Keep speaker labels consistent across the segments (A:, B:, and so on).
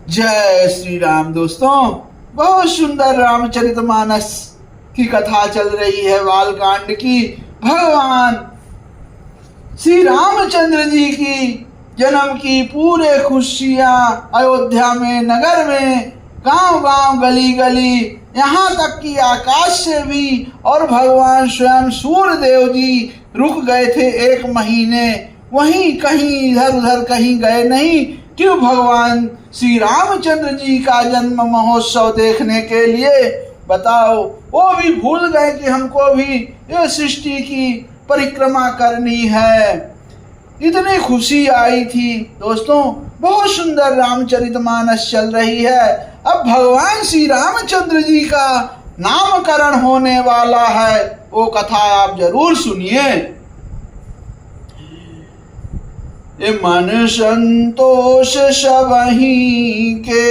A: जय श्री राम। दोस्तों, बहुत सुंदर रामचरितमानस की कथा चल रही है बालकांड की। भगवान श्री रामचंद्र जी की जन्म की पूरे खुशियां अयोध्या में, नगर में, गांव गांव, गली गली, यहाँ तक कि आकाश से भी। और भगवान स्वयं सूर्यदेव जी रुक गए थे 1 महीने, वहीं कहीं इधर उधर कहीं गए नहीं। क्यों? भगवान श्री रामचंद्र जी का जन्म महोत्सव देखने के लिए। बताओ, वो भी भूल गए कि हमको भी ये सृष्टि की परिक्रमा करनी है। इतनी खुशी आई थी। दोस्तों, बहुत सुंदर रामचरितमानस चल रही है। अब भगवान श्री रामचंद्र जी का नामकरण होने वाला है, वो कथा आप जरूर सुनिए। मन संतोष सबही के,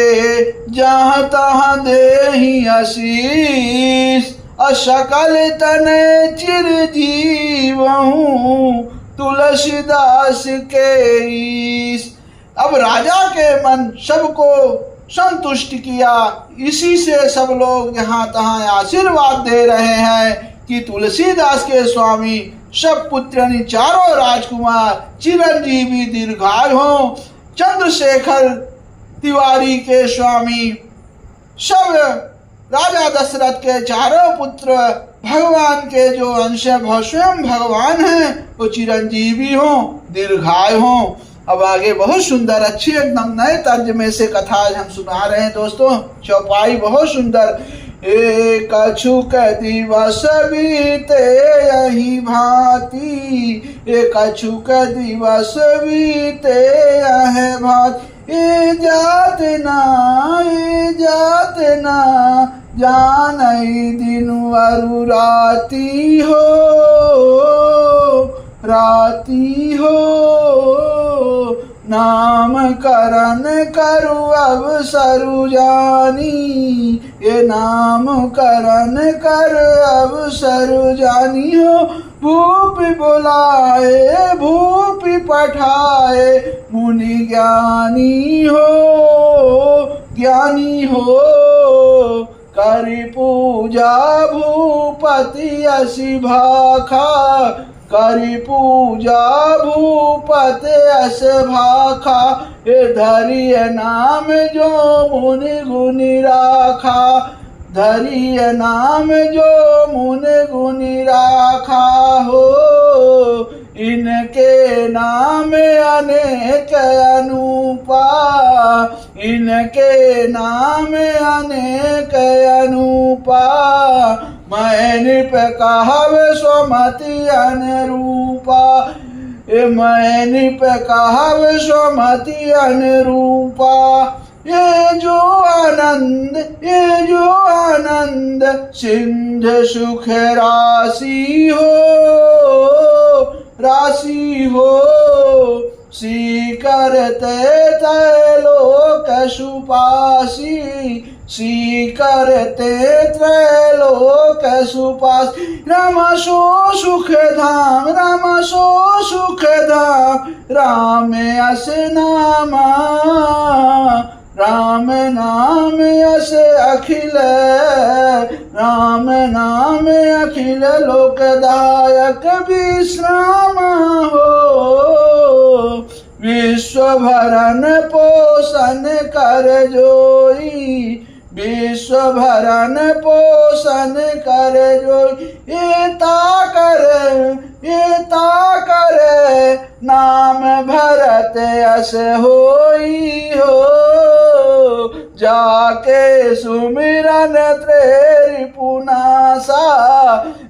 A: जहाँ तहाँ देहि आशीष, असकल तने चिरजीवहूँ, तुलसीदास के ईश। अब राजा के मन सबको संतुष्ट किया, इसी से सब लोग यहाँ तहाँ आशीर्वाद दे रहे हैं कि तुलसीदास के स्वामी सब पुत्रनि चारों राजकुमार चिरंजीवी दीर्घायु हों। चंद्रशेखर तिवारी के स्वामी सब राजा दशरथ के चारों पुत्र भगवान के जो अंश स्वयं भगवान हैं वो चिरंजीवी हों, दीर्घायु हों। अब आगे बहुत सुंदर अच्छी एकदम नए तर्जमे से कथा हम सुना रहे हैं। दोस्तों, चौपाई बहुत सुंदर। एक अछूक दिवस बीते यही भांति, एक अछूक दिवस बीते यह भांति, ए जात ना जानई दिन वरु राती हो, नाम करण करु अवसरु जानी, ये नाम करण कर अवसरु जानी हो। भूपि बुलाए भूपि पठाए, मुनि ज्ञानी हो, करि पूजा भूपति असी भाखा, करि पूजा भूपति अस भाखा, ये धरिय नाम जो मुनि गुनि राखा, धरिय नाम जो मुनि गुनि राखा हो। इनके नाम अनेक अनुपा, इनके नाम अनेक अनुपा, मैं नृप कहवे स्वमति अनुरूपा, मैं नृप कहवे स्वमति अनुरूपा। ये जो आनंद सिंध सुख राशि हो, करते त्रैलोक सुपासी, करते त्रैलोक सुपासी। राम सो सुख धाम, राम सो सुख धाम, राम अस नामा, राम नाम अस अखिल, राम नाम अखिल लोकदायक विश्राम हो। विश्व भरन पोषण कर जोई, विश्व भरन पोषण कर जोई, एता कर नाम भरत अस होई हो। जाके सुमिरन त्रेरि पुनासा,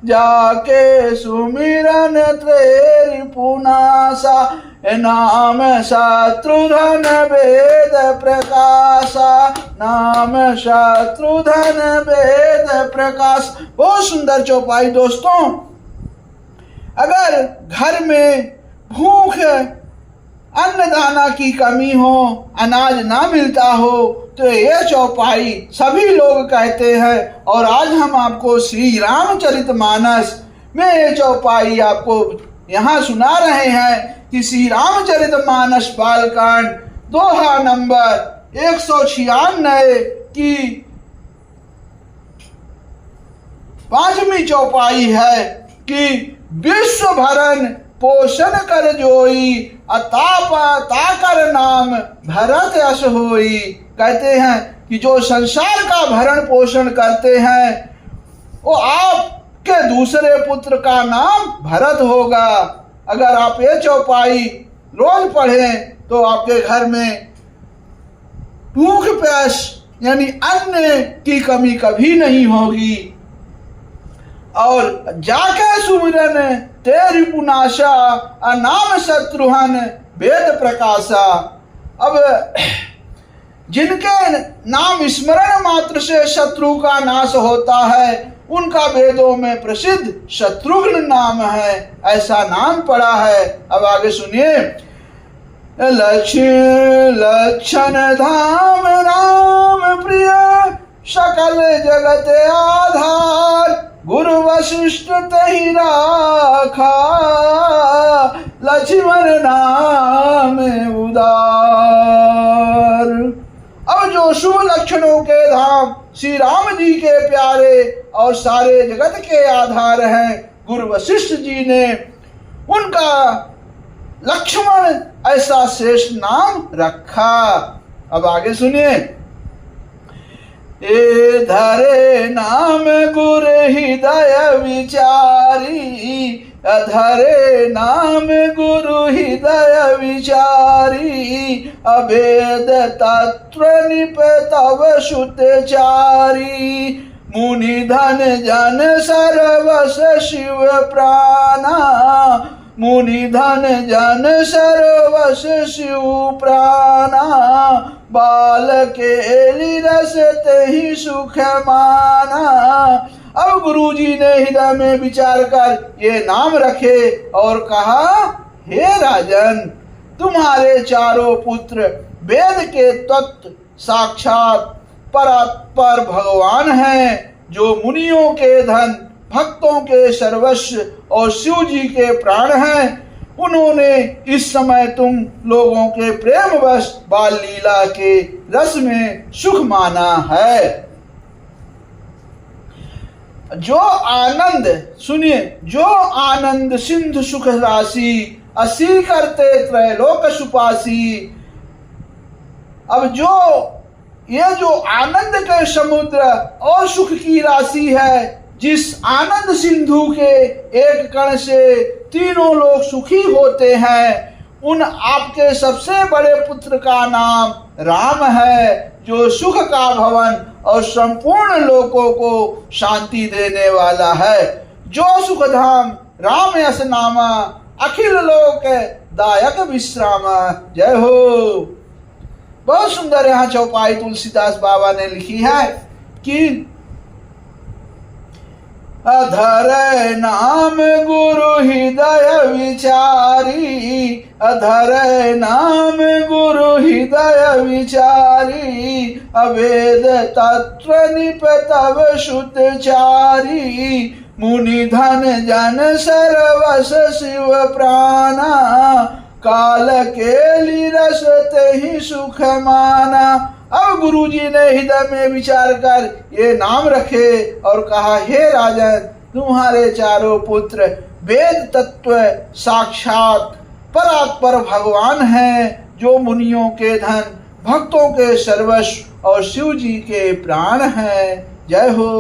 A: जाके सुमिरन त्रेरि पुनासा, नाम शत्रुघ्न वेद प्रकाशा, नाम शत्रुघ्न वेद प्रकाश। बहुत सुंदर चौपाई। दोस्तों, अगर घर में भूख अन्नदाना की कमी हो, अनाज ना मिलता हो, तो ये चौपाई सभी लोग कहते हैं। और आज हम आपको श्री रामचरितमानस में ये चौपाई आपको यहाँ सुना रहे हैं कि श्री रामचरितमानस बालकांड दोहा नंबर 196 की 5वीं चौपाई है कि विश्व भरण पोषण कर जोई अताप ताकर नाम भरत यश होई। कहते हैं कि जो संसार का भरण पोषण करते हैं वो आपके दूसरे पुत्र का नाम भरत होगा। अगर आप ये चौपाई रोज पढ़ें तो आपके घर में भूख प्यास यानी अन्न की कमी कभी नहीं होगी। और जाके सुमिरन तेरी पुनाशा अनाम शत्रुहन वेद प्रकाशा। अब जिनके नाम स्मरण मात्र से शत्रु का नाश होता है उनका वेदों में प्रसिद्ध शत्रुघ्न नाम है, ऐसा नाम पड़ा है। अब आगे सुनिए। लक्षण धाम राम प्रिय सकल जगत आधार गुरु वशिष्ठ तहि राखा लक्ष्मण नाम उदार। अब जो शुभ लक्षणों के धाम श्री राम जी के प्यारे और सारे जगत के आधार हैं गुरु वशिष्ठ जी ने उनका लक्ष्मण ऐसा श्रेष्ठ नाम रखा। अब आगे सुनिए। ए धरे नाम गुरु हृदय विचारी अधरे नाम गुरु हृदय विचारी अभेद तत्व निप तव सुतचारी मुनि धन जन सर्वस शिव प्राणा मुनि धन जन सर्वस शिव प्राणा बाल के रस तहि सुख माना। अब गुरुजी ने हृदय में विचार कर ये नाम रखे और कहा, हे राजन, तुम्हारे चारों पुत्र वेद के तत्व साक्षात परात्पर भगवान हैं, जो मुनियों के धन, भक्तों के सर्वस्व और शिव जी के प्राण हैं। उन्होंने इस समय तुम लोगों के प्रेमवश बाल लीला के रस में सुख माना है। जो आनंद, सुनिए, जो आनंद सिंधु सुख राशि असी करते त्रैलोक सुपासी। अब ये जो आनंद के समुद्र और सुख की राशि है, जिस आनंद सिंधु के एक कण से तीनों लोग सुखी होते हैं, उन आपके सबसे बड़े पुत्र का नाम राम है, जो सुख का भवन और संपूर्ण लोकों को शांति देने वाला है। जो सुख धाम राम यस नामा अखिल लोक दायक विश्राम। जय हो। बहुत सुंदर यहाँ चौपाई तुलसीदास बाबा ने लिखी है कि अधर नाम गुरु हृदय विचारी अधर नाम गुरु हृदय विचारी अवेद तत्व निप तव सुतचारी मुनि धन जन सर्वस शिव प्राणा काल के रस तहि सुख माना। अब गुरुजी ने हृदय में विचार कर ये नाम रखे और कहा, हे राजन, तुम्हारे चारों पुत्र वेद तत्व साक्षात परात्पर भगवान हैं, जो मुनियों के धन, भक्तों के सर्वस्व और शिव जी के प्राण हैं। जय हो।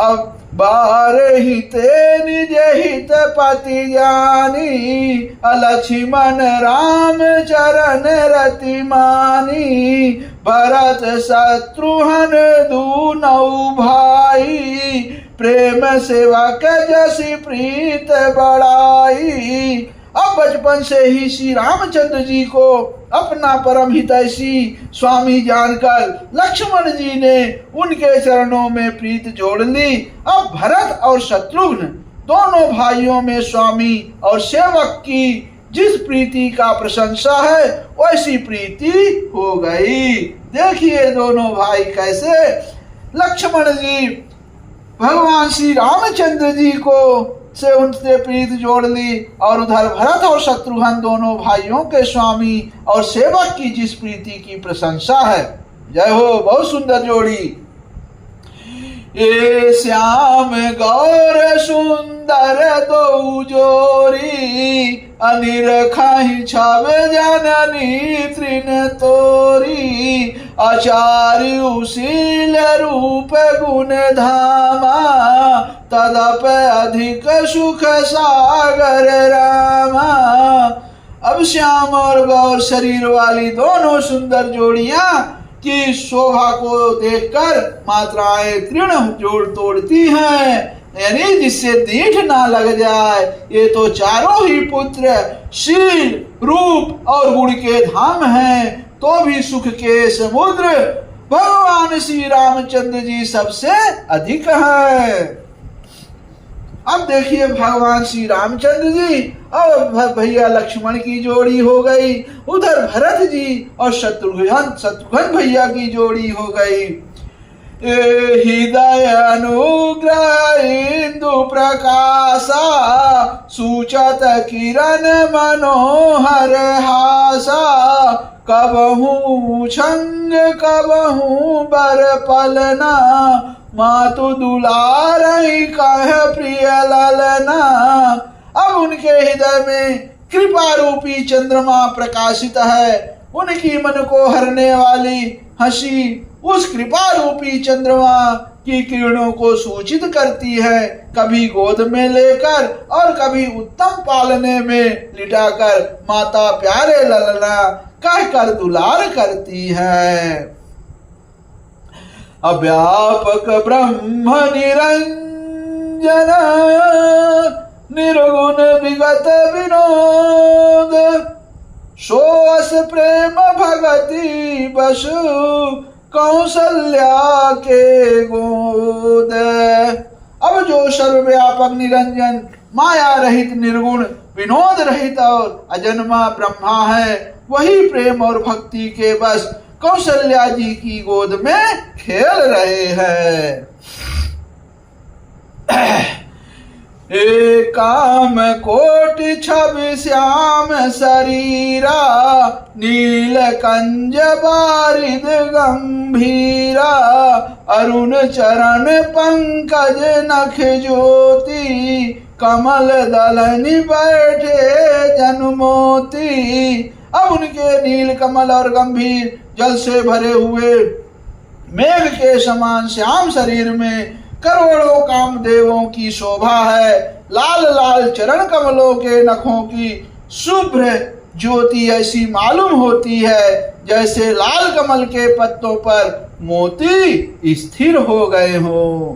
A: अब बारहिते निज हित पति जानी लक्ष्मण राम चरण रति मानी भरत शत्रुघ्न दूनौ भाई प्रेम सेवक जसि प्रीत बढ़ाई। अब बचपन से ही श्री रामचंद्र जी को अपना परम हितैषी स्वामी जानकर लक्ष्मण जी ने उनके चरणों में प्रीत जोड़ ली। अब भरत और शत्रुघ्न दोनों भाइयों में स्वामी और सेवक की जिस प्रीति का प्रशंसा है वैसी प्रीति हो गई। देखिए दोनों भाई कैसे लक्ष्मण जी भगवान श्री रामचंद्र जी को से उनसे प्रीति जोड़ ली और उधर भरत और शत्रुघ्न दोनों भाइयों के स्वामी और सेवक की जिस प्रीति की प्रशंसा है। जय हो, बहुत सुंदर जोड़ी। ये श्याम गौर सुंदर दो जोरी, अनिरखाहि छब जननी तृण तोरी, आचार्युशील रूप गुण धामा, तदप अधिक सुख सागर रामा। अब श्याम और गौर शरीर वाली दोनों सुंदर जोड़ियां की शोभा को देखकर मात्राएं तृण जोड़ तोड़ती हैं, यानी जिससे दीठ ना लग जाए। ये तो चारों ही पुत्र शील, रूप और गुण के धाम हैं, तो भी सुख के समुद्र भगवान श्री रामचंद्र जी सबसे अधिक है। अब देखिए भगवान श्री रामचंद्र जी और भैया लक्ष्मण की जोड़ी हो गई, उधर भरत जी और शत्रुघ्न भैया की जोड़ी हो गई। हृदय अनुग्रह इंदु प्रकाशा, सूचत किरण मनोहर हासा, कबहू छंग कबहू बर पलना, मातु दुलारई कह प्रिय ललना। अब उनके हृदय में कृपा रूपी चंद्रमा प्रकाशित है, उनकी मन को हरने वाली हंसी उस कृपा रूपी चंद्रमा की किरणों को सूचित करती है, कभी गोद में लेकर और कभी उत्तम पालने में लिटाकर माता प्यारे ललना कहकर दुलार करती है। अव्यापक ब्रह्म निरंजन, निर्गुण विगत विनोद, सोअस प्रेम भगति बसु, कौशल्या के गोद। अब जो सर्वव्यापक निरंजन, माया रहित, निर्गुण, विनोद रहित और अजन्मा ब्रह्मा है, वही प्रेम और भक्ति के बस कौशल्या जी की गोद में खेल रहे हैं। काम कोटि छब श्याम शरीरा, नील कंज बारिद गंभीरा, अरुण चरण पंकज नख ज्योति, कमल दलनि बैठे जन्मोती। अब उनके नील कमल और गंभीर जल से भरे हुए मेघ के समान श्याम शरीर में करोड़ों कामदेवों की शोभा है। लाल लाल चरण कमलों के नखों की शुभ्र ज्योति ऐसी मालूम होती है जैसे लाल कमल के पत्तों पर मोती स्थिर हो गए हों।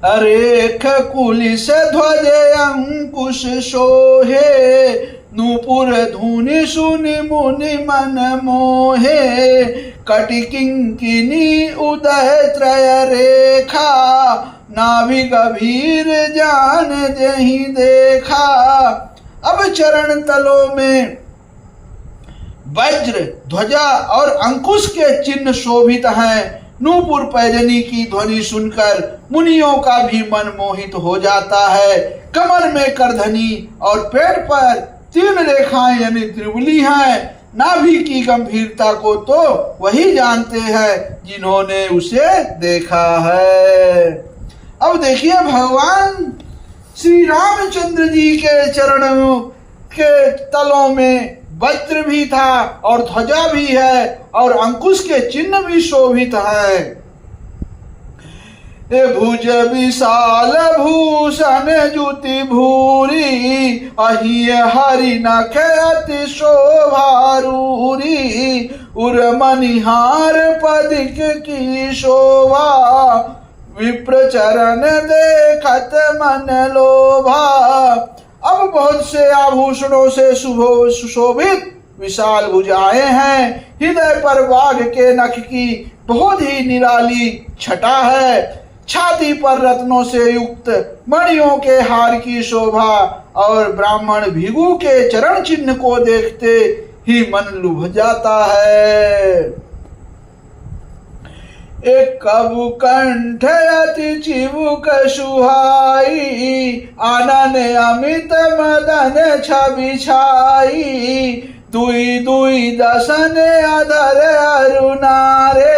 A: अरेख कुलिस ध्वज अंकुश शोहे, नूपुर धुनि सुनि मुनि मन मोहे, कटिकिंकिनी उदय त्रय रेखा, नाभि गभीर जान जहीं देखा। अब चरण तलों में वज्र, ध्वजा और अंकुश के चिन्ह शोभित हैं। नूपुर पैजनी की ध्वनि सुनकर मुनियों का भी मन मोहित हो जाता है। कमर में करधनी और पेट पर 3 रेखाएं यानी त्रिवली हैं। नाभि की गंभीरता को तो वही जानते हैं जिन्होंने उसे देखा है। अब देखिए भगवान श्री रामचंद्र जी के चरणों के तलों में वज्र भी था और ध्वजा भी है और अंकुश के चिन्ह भी शोभित है। भुज विशाल भूषण जुति भूरी, अहिय हरि नख अति शोभारूरी, उर मनिहार पदिक की शोभा, विप्र चरण देखत मन लोभा। अब बहुत से आभूषणों से सुशोभित विशाल भुजाएं हैं। हृदय पर वाघ के नख की बहुत ही निराली छटा है। छाती पर रत्नों से युक्त मणियों के हार की शोभा और ब्राह्मण भिगु के चरण चिन्ह को देखते ही मन लुभ जाता है। एक कबु कंठ अति चिबुक सुहाई, आनन अमित मदन छवि छाई, दुई दुई दसन अधर अरुणारे,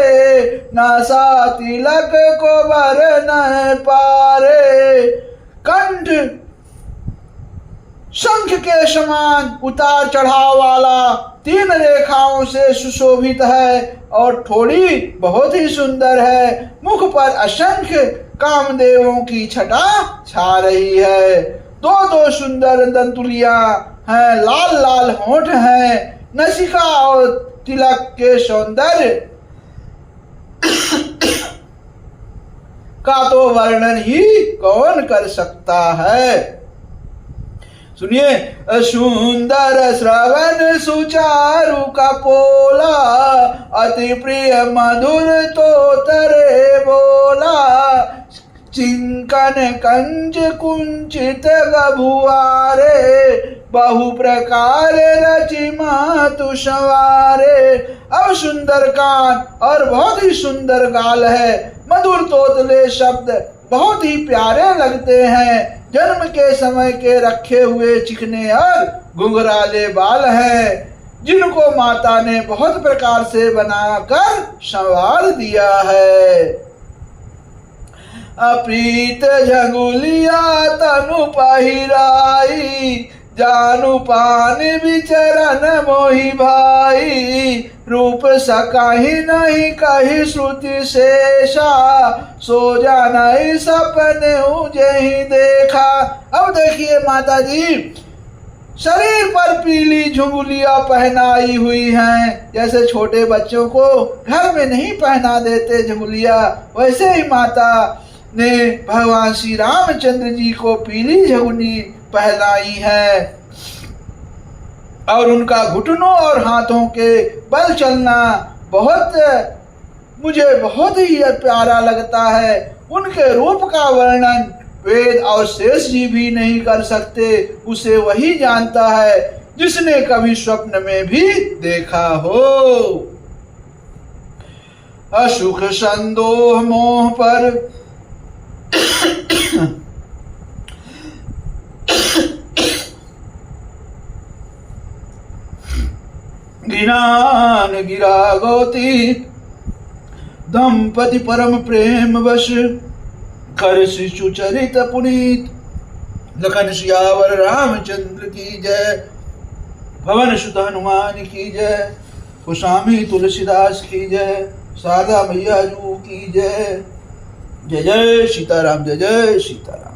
A: नासा तिलक को बर न पारे। कंठ शंख के समान उतार चढ़ाव वाला, 3 रेखाओं से सुशोभित है और ठोड़ी बहुत ही सुंदर है। मुख पर असंख्य कामदेवों की छटा छा रही है। 2 सुंदर दंतुलियां हैं, लाल लाल होंठ हैं, नसिका और तिलक के सौंदर्य का तो वर्णन ही कौन कर सकता है। सुनिए, सुंदर श्रवण सुचारु कपोला, अति प्रिय मधुर तोतरे बोला, चिंकन कंज कुंचित गभुआरे, बहु प्रकार रचि मातु संवारे। अब सुंदर कान और बहुत ही सुंदर गाल है, मधुर तोतले शब्द बहुत ही प्यारे लगते हैं। जन्म के समय के रखे हुए चिकने और घुंघराले बाल हैं, जिनको माता ने बहुत प्रकार से बनाकर संवार दिया है। अप्रीत झंगुलिया तनु पहिराई, जानु पान विचरण मोहि भाई, रूप सकाहि नहीं कही श्रुति शेषा, सो जानाई सपने उजहि देखा। अब देखिए माता जी शरीर पर पीली झुंगुलियां पहनाई हुई हैं, जैसे छोटे बच्चों को घर में नहीं पहना देते झुंगुलियां, वैसे ही माता ने भगवान श्री रामचंद्र जी को पीली झुंगुली पहनाई है। और उनका घुटनों और हाथों के बल चलना मुझे बहुत ही प्यारा लगता है। उनके रूप का वर्णन वेद और शेष जी भी नहीं कर सकते, उसे वही जानता है जिसने कभी स्वप्न में भी देखा हो। असुख संदोह मोह पर गिनान गिरा गोती, दंपति परम प्रेम वश, कर शिशु चरित पुनीत। लखन सियावर रामचंद्र की जय, पवन सुत हनुमान की जय, गोस्वामी तुलसीदास की जय, शारदा मैया जू की जय। जय जय सीताराम, जय जय सीताराम।